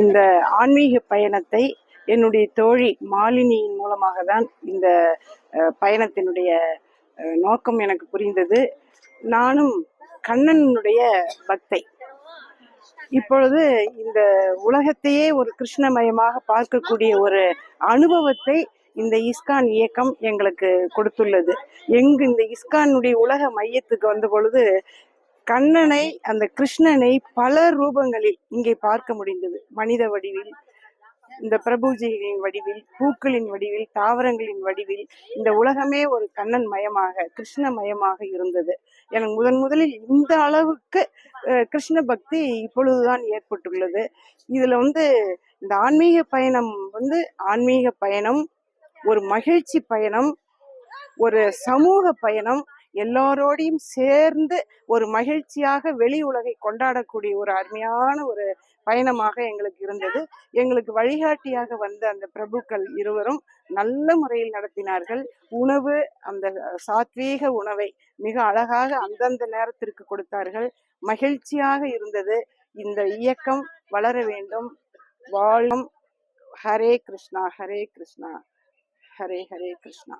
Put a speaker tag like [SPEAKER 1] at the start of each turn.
[SPEAKER 1] இந்த ஆன்மீக பயணத்தை என்னுடைய தோழி மாலினியின் மூலமாக தான் இந்த பயணத்தினுடைய நோக்கம் எனக்கு புரிந்தது. நானும் கண்ணனுடைய பக்தை. இப்பொழுது இந்த உலகத்தையே ஒரு கிருஷ்ணமயமாக பார்க்கக்கூடிய ஒரு அனுபவத்தை இந்த இஸ்கான் இயக்கம் எங்களுக்கு கொடுத்துள்ளது. இந்த இஸ்கானுடைய உலக மையத்துக்கு வந்த பொழுது கண்ணனை, அந்த கிருஷ்ணனை பல ரூபங்களில் இங்கே பார்க்க முடிந்தது. மனித வடிவில், இந்த பிரபுஜிகளின் வடிவில், பூக்களின் வடிவில், தாவரங்களின் வடிவில், இந்த உலகமே ஒரு கண்ணன் மயமாக, கிருஷ்ண மயமாக இருந்தது. எனக்கு முதலில் இந்த அளவுக்கு கிருஷ்ண பக்தி இப்பொழுதுதான் ஏற்பட்டுள்ளது. இதுல இந்த ஆன்மீக பயணம் ஆன்மீக பயணம், ஒரு மகிழ்ச்சி பயணம், ஒரு சமூக பயணம், எல்லாரோடையும் சேர்ந்து ஒரு மகிழ்ச்சியாக வெளி உலகை கொண்டாடக்கூடிய ஒரு அருமையான ஒரு பயணமாக எங்களுக்கு இருந்தது. எங்களுக்கு வழிகாட்டியாக வந்த அந்த பிரபுக்கள் இருவரும் நல்ல முறையில் நடத்தினார்கள். உணவு, அந்த சாத்வீக உணவை மிக அழகாக அந்தந்த நேரத்திற்கு கொடுத்தார்கள். மகிழ்ச்சியாக இருந்தது. இந்த இயக்கம் வளர வேண்டும். வாழும். ஹரே கிருஷ்ணா, ஹரே கிருஷ்ணா, ஹரே ஹரே கிருஷ்ணா.